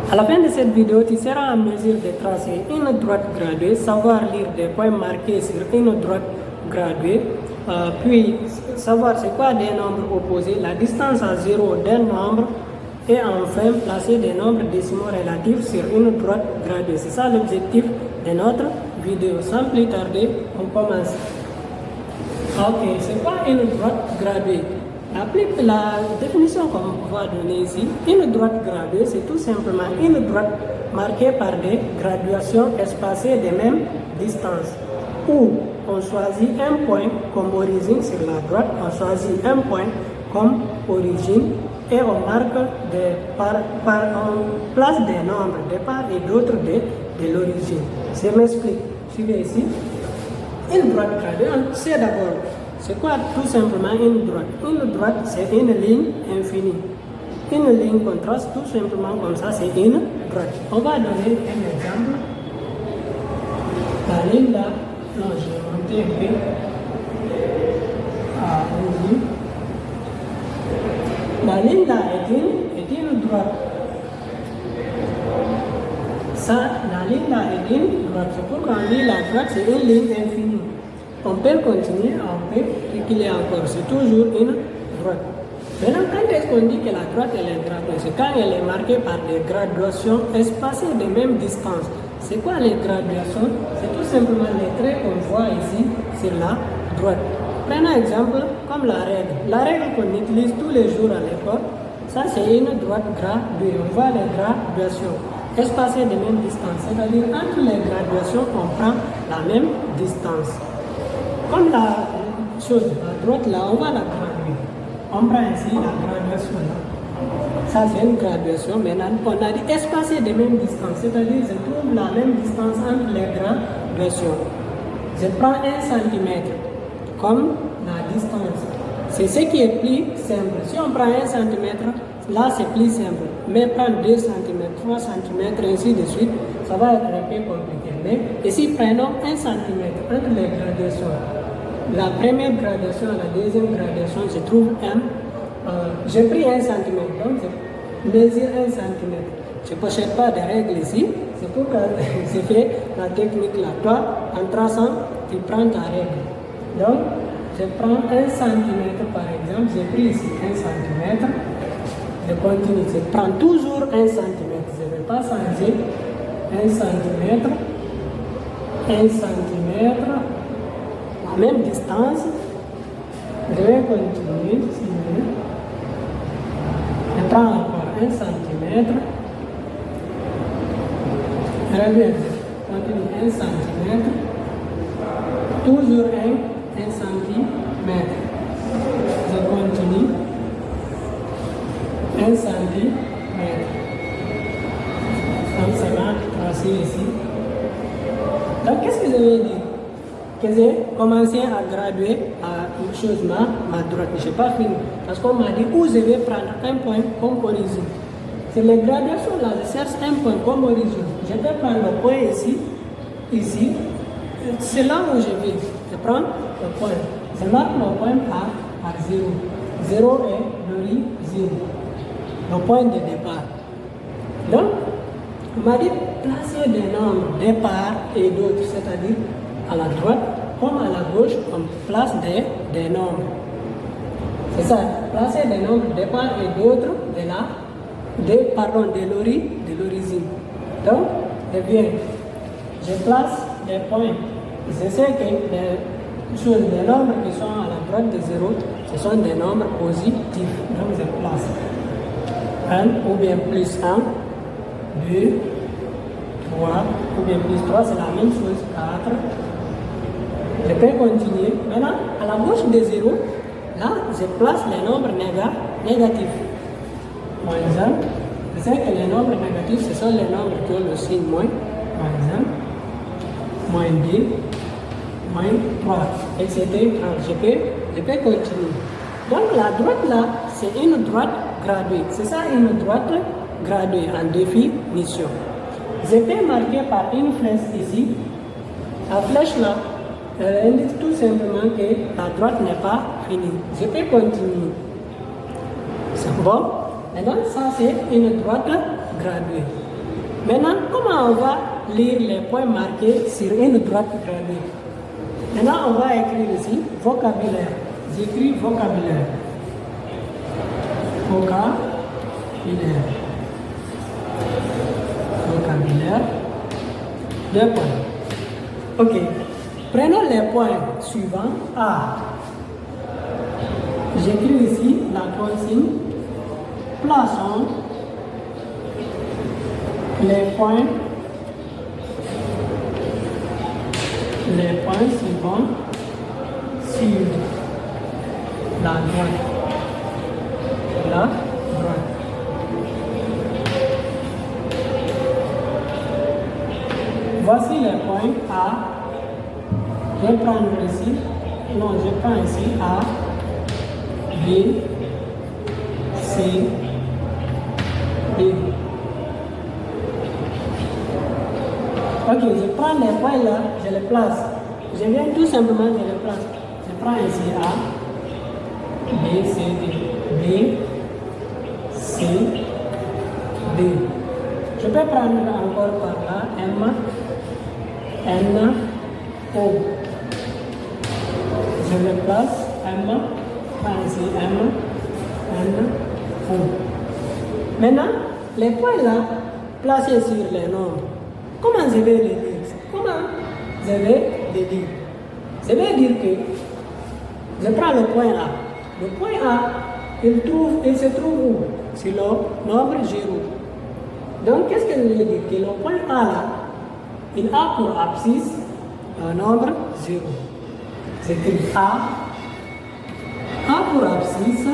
À la fin de cette vidéo, tu seras en mesure de tracer une droite graduée, savoir lire des points marqués sur une droite graduée, puis savoir c'est quoi des nombres opposés, la distance à zéro d'un nombre, et enfin placer des nombres décimaux relatifs sur une droite graduée. C'est ça l'objectif de notre vidéo. Sans plus tarder, on commence. Ok, c'est quoi une droite graduée? La définition qu'on va donner ici, une droite graduée, c'est tout simplement une droite marquée par des graduations espacées de même distance, où on choisit un point comme origine sur la droite, on choisit un point comme origine et on marque on place des nombres de part et d'autre de l'origine. Je m'explique. Suivez ici. Une droite graduée, on sait d'abord. C'est quoi tout simplement une droite? Une droite, c'est une ligne infinie. Une ligne qu'on trace tout simplement comme ça, c'est une droite. On va donner un exemple. La ligne là, non, je vais monter un peu. La ligne là est une droite. Ça, la ligne là est une droite. C'est pourquoi on dit la droite, c'est une ligne infinie. On peut continuer, on peut reculer encore. C'est toujours une droite. Maintenant, quand est-ce qu'on dit que la droite elle est graduée? C'est quand elle est marquée par des graduations espacées de même distance. C'est quoi les graduations? C'est tout simplement les traits qu'on voit ici sur la droite. Prenons un exemple comme la règle. La règle qu'on utilise tous les jours à l'école, ça c'est une droite graduée. On voit les graduations espacées de même distance. C'est-à-dire entre les graduations, on prend la même distance. Comme la chose, la droite là, on va la graduer. On prend ici la graduation là. Ça c'est une graduation. Maintenant, on a dit espacé de même distance. C'est-à-dire je trouve la même distance entre les graduations. Je prends 1 cm comme la distance. C'est ce qui est plus simple. Si on prend 1 cm, là c'est plus simple. Mais prendre 2 cm, 3 cm, ainsi de suite, ça va être un peu compliqué. Mais ici, prenons 1 cm entre les graduations. La première graduation et la deuxième graduation, je trouve j'ai pris 1 cm, donc je mesure 1 cm. Je ne possède pas de règles ici, c'est pourquoi j'ai fait la technique là. Toi, en traçant, tu prends ta règle. Donc, je prends 1 cm par exemple, j'ai pris ici 1 cm. Je continue, je prends toujours 1 cm. Je ne vais pas changer 1 cm, 1 cm, la même distance. Je vais continuer. Je prends encore 1 cm. Je reviens, je continue 1 cm. Toujours 1 cm. Je continue 1 cm. Donc ça va tracer ici. Donc qu'est-ce que je vais dire? Que j'ai commencé à graduer à une chose ma droite. Je n'ai pas fini. Parce qu'on m'a dit où je vais prendre un point comme origine. C'est les graduations là, je cherche un point comme origine. Je vais prendre le point ici. C'est là où je vais. Je prends le point. Je marque le point par 0. 0 est l'origine. Le point de départ. Donc, on m'a dit placer des nombres de part et d'autre, c'est-à-dire à la droite comme à la gauche, on place des nombres. C'est ça, placer des nombres de part et d'autre de l'origine. Donc, je viens, je place des points. Je sais que les nombres qui sont à la droite de 0, ce sont des nombres positifs. Donc, je place 1 ou bien plus 1, 2, 3, ou bien plus 3, c'est la même chose, 4. Je peux continuer. Maintenant, à la gauche de 0, là, je place les nombres négatifs. Moins 1. Je sais que les nombres négatifs, ce sont les nombres qui ont le signe moins. Moins 1, moins 2, moins 3, etc. Je peux continuer. Donc, la droite là, c'est une droite graduée. C'est ça une droite graduée en définition. Je peux marquer par une flèche ici. La flèche là, elle indique tout simplement que la droite n'est pas finie. Je peux continuer. C'est bon? Maintenant, ça c'est une droite graduée. Maintenant, comment on va lire les points marqués sur une droite gradée? Maintenant, on va écrire ici vocabulaire. J'écris vocabulaire. Vocabulaire. Vocabulaire. 2 points. Ok. Prenons les points suivants. A. J'écris ici la consigne. Plaçons les points suivants sur la droite. Voici les points A. Je vais prendre ici. Non, je prends ici A, B, C, D. Ok, je prends les points là, je les place. Je viens tout simplement, je les place. Je prends ici A, B, C, D. B, C, D. Je peux prendre encore par là M, N, O. Je les place M, prends ici M, N, O. Maintenant, les points là, placés sur les nombres. Comment je vais les lire? Comment je vais les lire? Je vais dire que je prends le point A. Le point A, il se trouve où? Sur le nombre 0. Donc, qu'est-ce que je vais dire? Que le point A là, il a pour abscisse un nombre 0. J'écris A pour abscisse,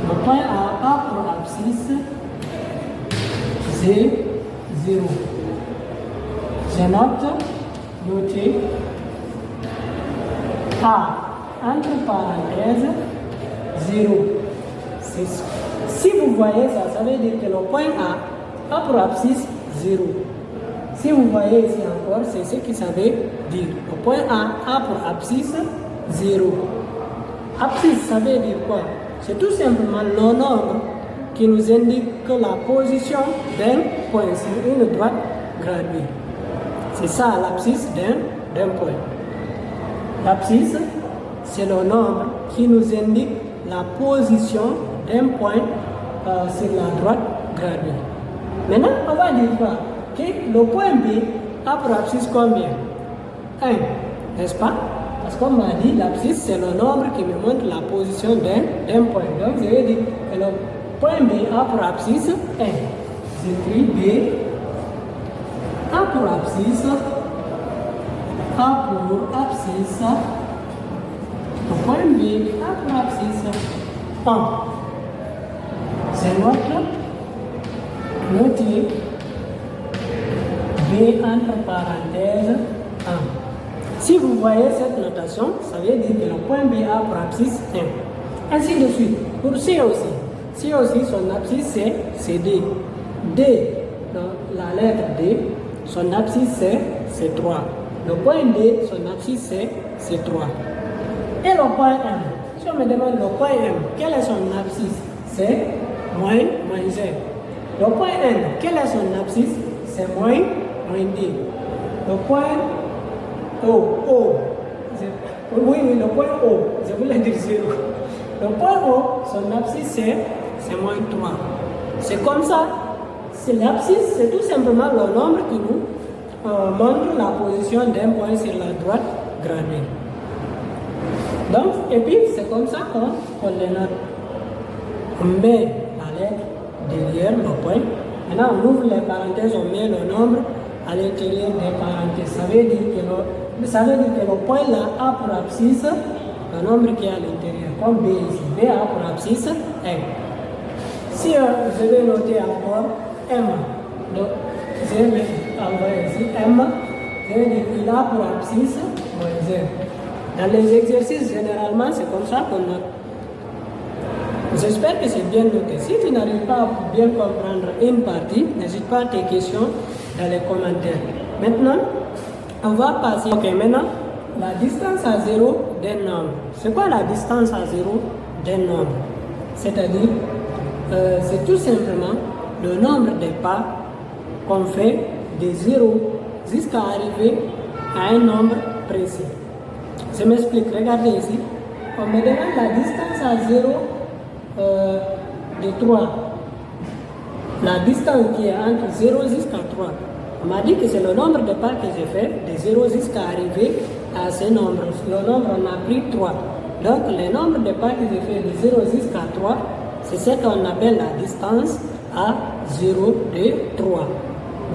le point A pour abscisse, 0. Je noter A, entre parenthèses, 0. Si vous voyez ça, ça veut dire que le point A pour abscisse 0. Si vous voyez ici encore, c'est ce que ça veut dire. Le point A pour abscisse 0. Abscisse, ça veut dire quoi? C'est tout simplement le nombre qui nous indique la position d'un point sur une droite gradée. C'est ça l'abscisse d'un point. L'abscisse, c'est le nombre qui nous indique la position d'un point sur la droite gradée. Maintenant, on va dire quoi? Que le point B a pour abscisse combien? 1, n'est-ce pas? Parce qu'on m'a dit l'abscisse, c'est le nombre qui me montre la position d'un point. Donc, je vais dire que le point B a pour abscisse 1. J'écris B a pour abscisse, le point B a pour abscisse 1. C'est noter B entre parenthèses 1. Si vous voyez cette notation, ça veut dire que le point B a pour abscisse 1. Ainsi de suite. Pour C aussi. C aussi, son abscisse c'est D. D, dans la lettre D, son abscisse c'est 3. Le point D, son abscisse c'est 3. Et le point M. Si on me demande le point M, quel est son abscisse? C'est moins 1. Le point N, quel est son abscisse? C'est moins D. Le point O. Oui, le point O. Je voulais dire 0. Le point O, son abscisse c'est moins 3. C'est comme ça. C'est l'abscisse, c'est tout simplement le nombre qui nous montre la position d'un point sur la droite gradée. Donc, et puis c'est comme ça qu'on les note. On met la lettre derrière le point. Maintenant, on ouvre les parenthèses, on met le nombre à l'intérieur des parenthèses. Ça veut dire que le point là a pour abscisse le nombre qui est à l'intérieur, comme B ici. B a pour abscisse 1. Si je vais noter encore M, donc je vais envoyer ici M, je vais dire qu'il a pour abscisse moins 1. Dans les exercices, généralement, c'est comme ça qu'on note. J'espère que c'est bien noté. Si tu n'arrives pas à bien comprendre une partie, n'hésite pas à tes questions dans les commentaires. Maintenant, on va passer. Ok, maintenant, la distance à 0 d'un nombre. C'est quoi la distance à 0 d'un nombre? C'est-à-dire, C'est tout simplement le nombre de pas qu'on fait de 0 jusqu'à arriver à un nombre précis. Je m'explique, regardez ici. On me demande la distance à 0 de 3. La distance qui est entre 0 jusqu'à 3. On m'a dit que c'est le nombre de pas que j'ai fait de 0 jusqu'à arriver à ce nombre. Le nombre, on a pris 3. Donc, le nombre de pas que j'ai fait de 0 jusqu'à 3, c'est ce qu'on appelle la distance à 0 de 3.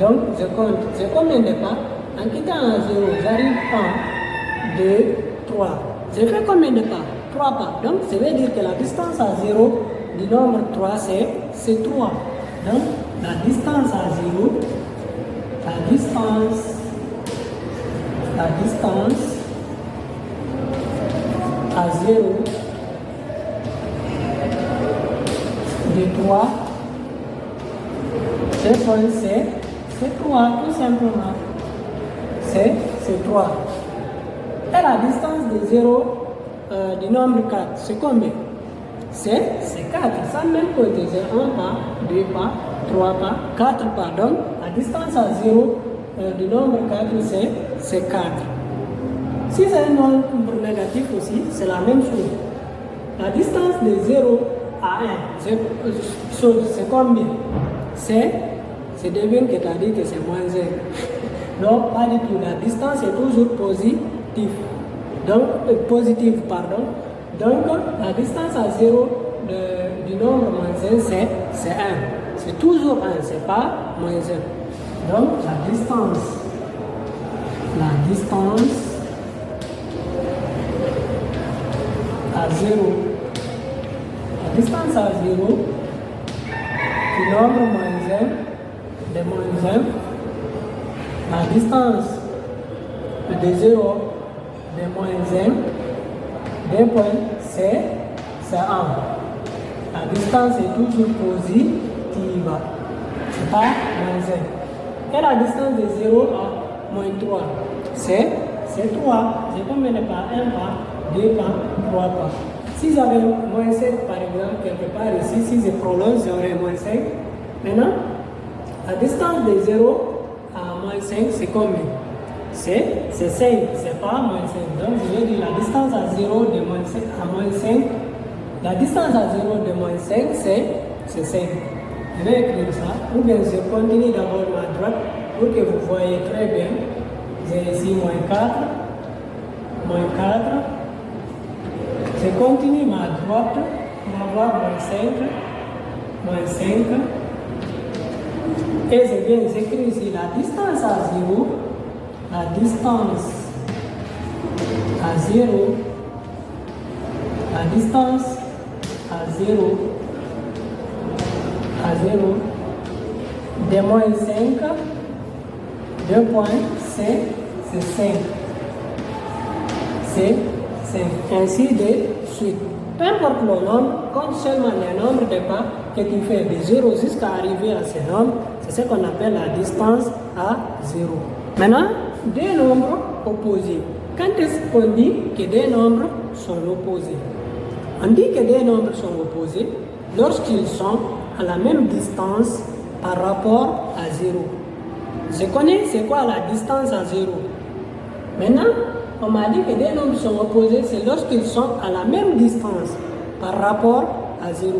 Donc, je compte. J'ai combien de pas? En quittant à 0, j'arrive à 2, 3. J'ai fait combien de pas? 3 pas. Donc, ça veut dire que la distance à 0 du nombre 3, c'est 3. Donc, la distance à 0, la distance à 0 de 3, c'est 3, tout simplement. C'est 3. Et la distance de 0 du nombre 4, c'est combien? C'est 4. Ça même côté, c'est 1 pas, 2 pas, 3 pas, 4 pas. Donc, la distance à 0 du nombre 4, c'est 4. Si c'est un nombre négatif aussi, c'est la même chose. La distance de 0 à 1, c'est combien? C'est devine que tu as dit que c'est moins 1. Non, pas du tout. La distance est toujours positive. Donc, Donc, la distance à 0 du nombre moins 1, c'est 1. C'est toujours 1, c'est pas moins 1. Donc, la distance à 0, la distance à 0 du nombre moins 1, de moins 1, la distance de 0 de moins 1, d'un point, c'est 1. La distance est toujours positive. C'est pas moins 1. Et la distance de 0 à moins 3, c'est 3. J'ai combien de pas? 1 pas, 2 pas, 3 pas. Si j'avais moins 5 par exemple, quelque part ici, si je prolonge, j'aurais moins 5. Maintenant, la distance de 0 à moins 5, c'est combien? C'est 5, c'est pas moins 5. Donc, je vais dire la distance à 0 de moins 5 à moins 5. La distance à 0 de moins 5, c'est 5. Je vais écrire ça. Ou bien je continue d'abord ma droite pour que vous voyez très bien. J'ai ici moins 4. Je continue ma droite pour avoir moins 5. Et je viens d'écrire ici la distance à 0. La distance à 0, de moins 5, 2 points, c'est 5. C'est 5. Ainsi de suite. Peu importe le nombre, compte seulement le nombre de pas que tu fais de 0 jusqu'à arriver à ce nombre, c'est ce qu'on appelle la distance à 0. Maintenant, deux nombres opposés. Quand est-ce qu'on dit que deux nombres sont opposés? On dit que deux nombres sont opposés lorsqu'ils sont à la même distance par rapport à 0. Je connais c'est quoi la distance à 0. Maintenant, on m'a dit que deux nombres sont opposés, c'est lorsqu'ils sont à la même distance par rapport à 0.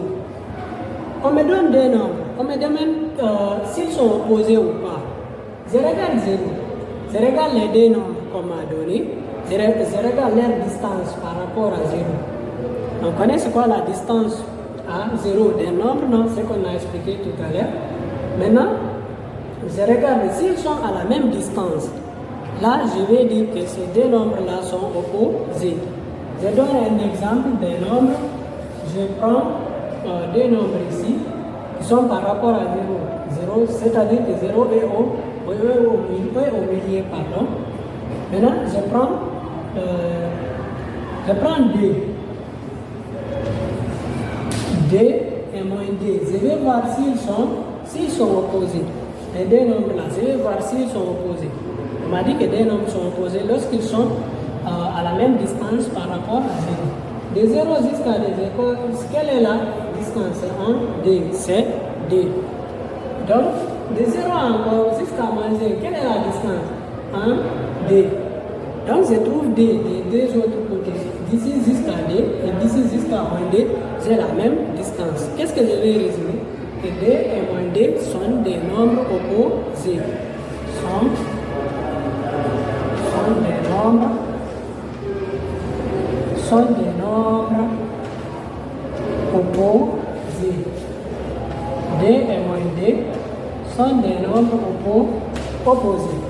On me donne deux nombres. On me demande s'ils sont opposés ou pas. Je regarde 0. Je regarde les deux nombres qu'on m'a donné. Je regarde leur distance par rapport à 0. On connaît c'est quoi la distance à 0 des nombres, non? C'est ce qu'on a expliqué tout à l'heure. Maintenant, je regarde s'ils sont à la même distance. Là, je vais dire que ces deux nombres-là sont opposés. Je donne un exemple des nombres. Je prends deux nombres ici qui sont par rapport à 0. 0, c'est-à-dire que 0 est au milieu, pardon. Maintenant, je prends 2. 2 et moins 2. Je vais voir s'ils sont opposés. Les deux nombres-là, je vais voir s'ils sont opposés. On m'a dit que deux nombres sont opposés lorsqu'ils sont à la même distance par rapport à 0. De 0 jusqu'à 2, quelle est la distance distance, c'est 1, D, c'est D. Donc, de 0 encore jusqu'à moins 1, quelle est la distance? 1, D. Donc, je trouve D des deux autres côtés. D'ici jusqu'à D et d'ici jusqu'à moins D, j'ai la même distance. Qu'est-ce que je vais résumer? Que D et moins D sont des nombres opposés. Sont des nombres opposés. D et moins D sont des nombres opposés.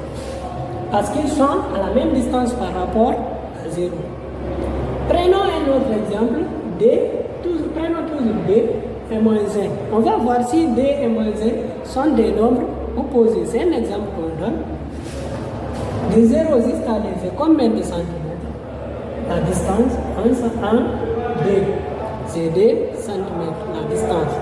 Parce qu'ils sont à la même distance par rapport à 0. Prenons un autre exemple. Prenons toujours D et moins 1. On va voir si D et moins 1 sont des nombres opposés. C'est un exemple qu'on donne. De 0 jusqu'à D, c'est combien de centimètres? La distance entre 1 et 2, c'est des centimètres, la distance.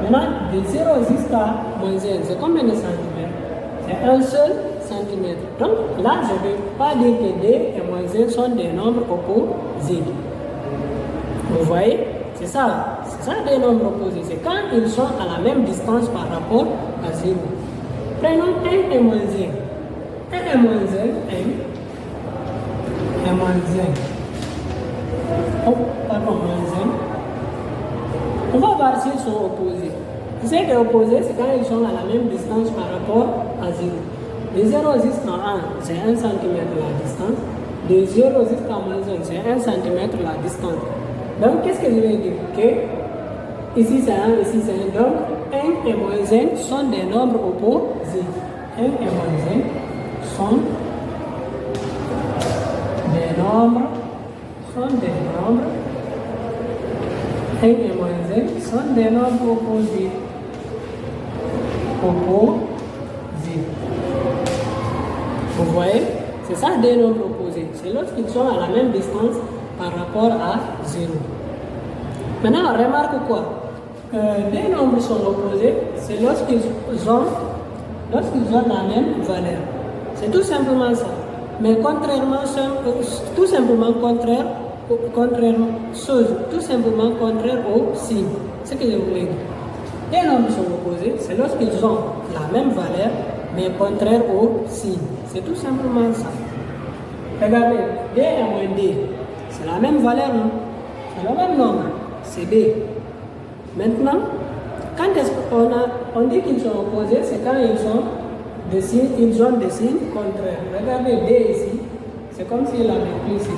Maintenant, de 0 jusqu'à moins 1, c'est combien de centimètres? C'est un seul centimètre. Donc là, je ne vais pas dire que D et moins 1 sont des nombres opposés. Vous voyez? C'est ça des nombres opposés. C'est quand ils sont à la même distance par rapport à 0. Prenons 1 et moins 1. 1 et moins 1, 1 et moins 1. Oh, pardon, moins 1. On va voir s'ils sont opposés. Vous savez que opposés, c'est quand ils sont à la même distance par rapport à 0. De 0 jusqu'à 1, c'est 1 cm la distance. De 0 jusqu'à moins 1, c'est 1 cm la distance. Donc, qu'est-ce que je vais dire? Que ici c'est 1, ici c'est 1. Donc, 1 et moins 1 sont des nombres opposés. 1 et moins 1 sont des nombres. 1 et moins 1 sont des nombres opposés. Vous voyez? C'est ça des nombres opposés. C'est lorsqu'ils sont à la même distance par rapport à 0. Maintenant, on remarque quoi? Des nombres sont opposés, c'est lorsqu'ils ont la même valeur. C'est tout simplement ça. Mais contrairement, tout simplement contraire au signe. C'est ce que je voulais dire. Les nombres sont opposés, c'est lorsqu'ils ont la même valeur, mais contraire au signe. C'est tout simplement ça. Regardez, D et moins D, c'est la même valeur, non? C'est le même nombre, c'est D. Maintenant, quand est-ce qu'on dit qu'ils sont opposés, c'est quand ils ont des signes contraires. Regardez D ici, c'est comme s'il avait plus ici.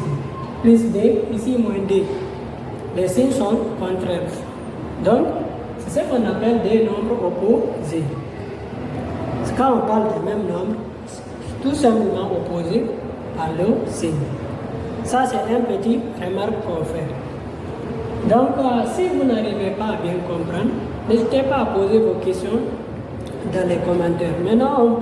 Plus D, ici moins D. Les signes sont contraires. Donc, c'est ce qu'on appelle des nombres opposés. C'est quand on parle du même nombre, tout simplement opposé par le signe. Ça, c'est un petit remarque qu'on fait. Donc, si vous n'arrivez pas à bien comprendre, n'hésitez pas à poser vos questions dans les commentaires. Maintenant,